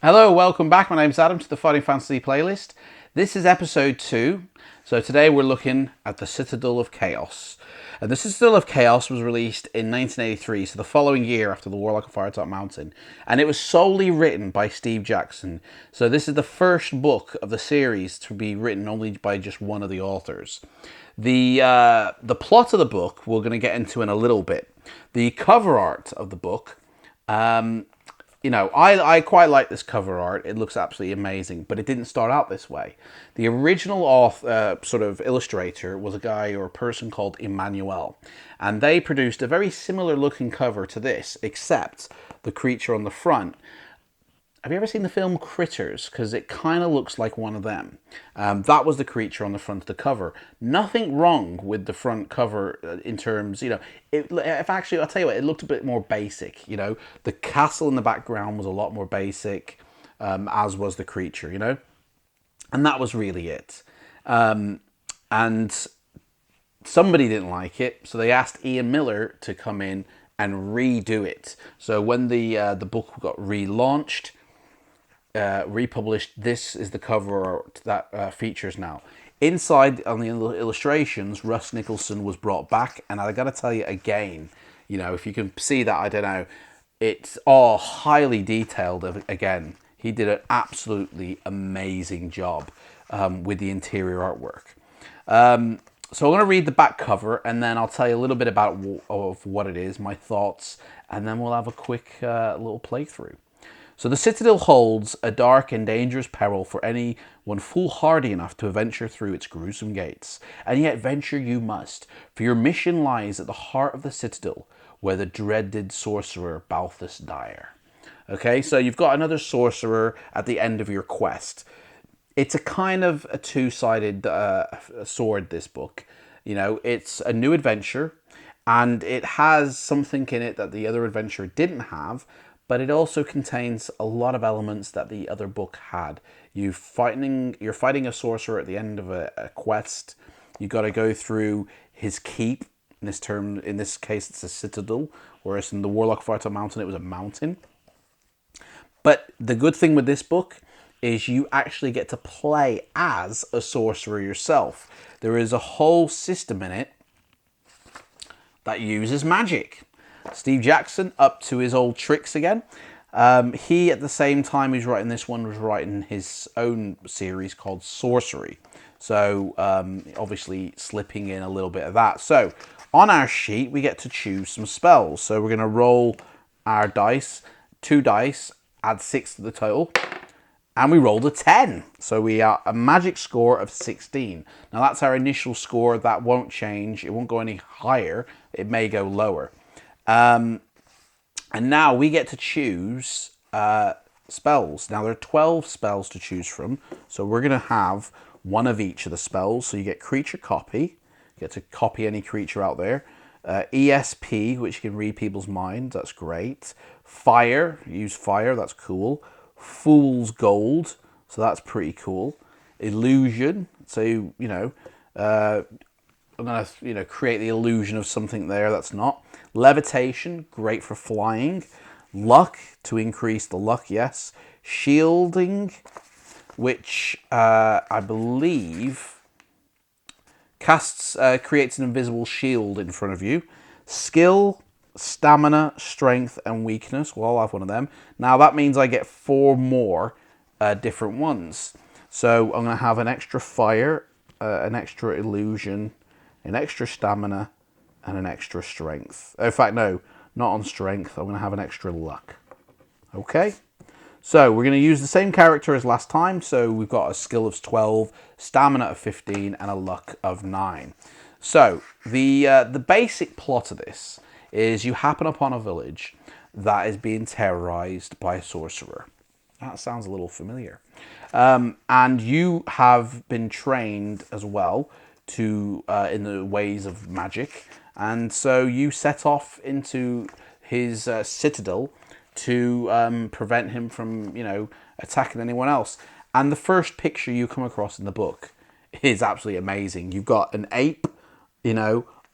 Hello, welcome back. My name's Adam to the Fighting Fantasy playlist. This is episode 2. So today we're looking at the Citadel of Chaos. And the Citadel of Chaos was released in 1983, so the following year after the Warlock of Firetop Mountain. And it was solely written by Steve Jackson. So this is the first book of the series to be written only by just one of the authors. The plot of the book we're going to get into in a little bit. The cover art of the book, I quite like this cover art. It looks absolutely amazing, but it didn't start out this way. The original sort of illustrator was a guy or a person called Emmanuel, and they produced a very similar looking cover to this, except the creature on the front. Have you ever seen the film Critters? Because it kind of looks like one of them. That was the creature on the front of the cover. Nothing wrong with the front cover in terms, if actually, I'll tell you what, it looked a bit more basic, The castle in the background was a lot more basic, as was the creature, And that was really it. And somebody didn't like it, so they asked Ian Miller to come in and redo it. So when the book got relaunched, republished, this is the cover art that features now. Inside on the illustrations, Russ Nicholson was brought back, and I gotta tell you again, if you can see that, I don't know, it's all highly detailed. Again, he did an absolutely amazing job with the interior artwork. So I'm going to read the back cover, and then I'll tell you a little bit about what it is, my thoughts, and then we'll have a quick little playthrough. So the Citadel holds a dark and dangerous peril for anyone foolhardy enough to venture through its gruesome gates. And yet venture you must, for your mission lies at the heart of the Citadel, where the dreaded sorcerer Balthus Dire. Okay, so you've got another sorcerer at the end of your quest. It's a kind of a two-sided sword, this book. It's a new adventure, and it has something in it that the other adventure didn't have, but it also contains a lot of elements that the other book had. You're fighting a sorcerer at the end of a quest. You got to go through his keep. In this case, it's a citadel, whereas in the Warlock of Firetop Mountain, it was a mountain. But the good thing with this book is you actually get to play as a sorcerer yourself. There is a whole system in it that uses magic. Steve Jackson up to his old tricks again. He, at the same time he's writing this one, was writing his own series called Sorcery. So obviously slipping in a little bit of that. So on our sheet we get to choose some spells. So we're going to roll our dice, 2 dice, add 6 to the total. And we rolled a 10. So we are a magic score of 16. Now that's our initial score. That won't change. It won't go any higher. It may go lower. And now we get to choose spells. Now there are 12 spells to choose from. So we're going to have one of each of the spells. So you get creature copy. You get to copy any creature out there. ESP, which can read people's minds. That's great. Fire. Use fire. That's cool. Fool's Gold, so that's pretty cool. Illusion, so I'm gonna create the illusion of something there that's not. Levitation, great for flying. Luck, to increase the luck, yes. Shielding, which I believe creates an invisible shield in front of you. Skill, stamina, strength, and weakness. Well, I'll have one of them. Now that means I get 4 more different ones. So I'm going to have an extra fire, an extra illusion, an extra stamina, and an extra strength. In fact, no, not on strength. I'm going to have an extra luck. Okay? So we're going to use the same character as last time. So we've got a skill of 12, stamina of 15, and a luck of 9. So the basic plot of this is you happen upon a village that is being terrorized by a sorcerer. That sounds a little familiar. And you have been trained as well to in the ways of magic. And so you set off into his citadel to prevent him from, attacking anyone else. And the first picture you come across in the book is absolutely amazing. You've got an ape,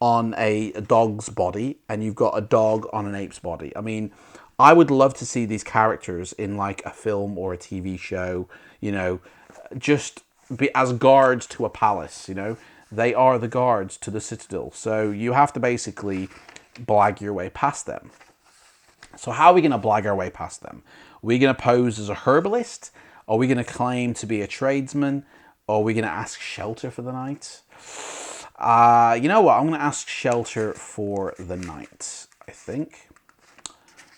on a dog's body, and you've got a dog on an ape's body. I mean, I would love to see these characters in like a film or a TV show, you know, just be as guards to a palace, you know. They are the guards to the Citadel. So you have to basically blag your way past them. So how are we going to blag our way past them? Are we going to pose as a herbalist? Are we going to claim to be a tradesman? Or are we going to ask shelter for the night? You know what? I'm going to ask shelter for the night, I think.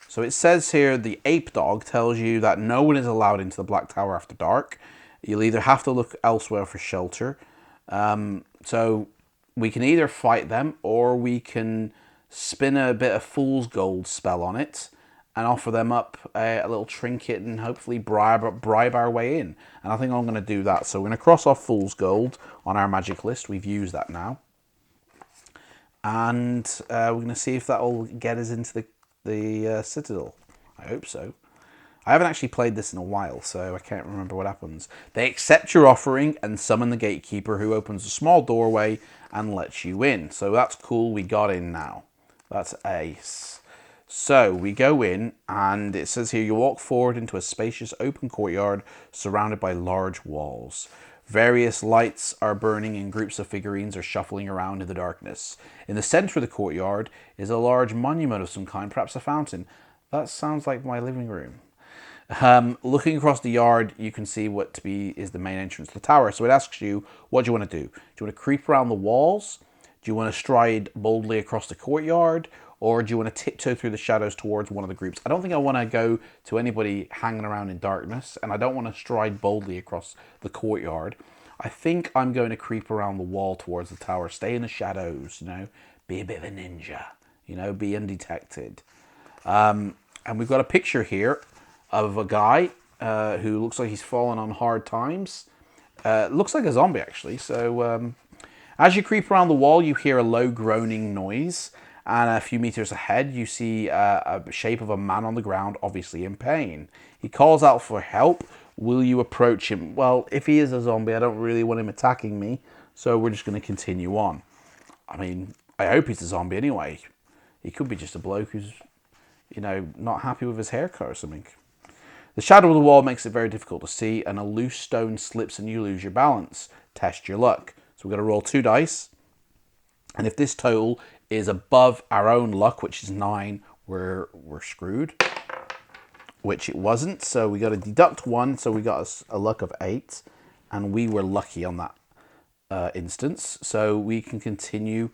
So it says here, the ape dog tells you that no one is allowed into the Black Tower after dark. You'll either have to look elsewhere for shelter. So we can either fight them, or we can spin a bit of fool's gold spell on it and offer them up a little trinket and hopefully bribe our way in. And I think I'm going to do that. So we're going to cross off fool's gold on our magic list. We've used that now. And we're going to see if that will get us into the Citadel. I hope so. I haven't actually played this in a while, so I can't remember what happens. They accept your offering and summon the gatekeeper, who opens a small doorway and lets you in. So that's cool. We got in now. That's ace. So we go in, and it says here, you walk forward into a spacious open courtyard surrounded by large walls. Various lights are burning and groups of figurines are shuffling around in the darkness. In the center of the courtyard is a large monument of some kind, perhaps a fountain. That sounds like my living room. Looking across the yard, you can see what to be is the main entrance to the tower. So it asks you, what do you want to do? Do you want to creep around the walls? Do you want to stride boldly across the courtyard? Or do you want to tiptoe through the shadows towards one of the groups? I don't think I want to go to anybody hanging around in darkness, and I don't want to stride boldly across the courtyard. I think I'm going to creep around the wall towards the tower, stay in the shadows, you know, be a bit of a ninja, you know, be undetected. And we've got a picture here of a guy who looks like he's fallen on hard times. Looks like a zombie, actually. So as you creep around the wall, you hear a low groaning noise. And a few meters ahead, you see a shape of a man on the ground, obviously in pain. He calls out for help. Will you approach him? Well, if he is a zombie, I don't really want him attacking me. So we're just going to continue on. I mean, I hope he's a zombie anyway. He could be just a bloke who's, you know, not happy with his haircut or something. The shadow of the wall makes it very difficult to see, and a loose stone slips and you lose your balance. Test your luck. So we're going to roll 2 dice. And if this total is above our own luck, which is 9, we're screwed. Which it wasn't. So we got to deduct 1. So we got a luck of 8. And we were lucky on that instance. So we can continue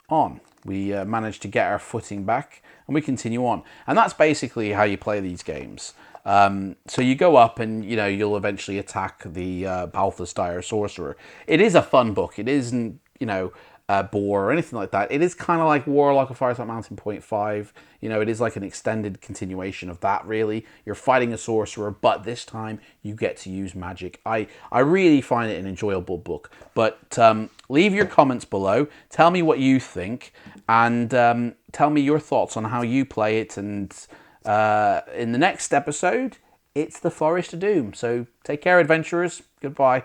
on. We managed to get our footing back, and we continue on. And that's basically how you play these games. So you go up and, you know, you'll eventually attack the Balthus Dire Sorcerer. It is a fun book. It isn't, you know, Bore or anything like that. It is kind of like Warlock of Fireside Mountain 0.5. You know, it is like an extended continuation of that, really. You're fighting a sorcerer, but this time you get to use magic. I really find it an enjoyable book. But leave your comments below. Tell me what you think. And tell me your thoughts on how you play it. And in the next episode, it's the Forest of Doom. So take care, adventurers. Goodbye.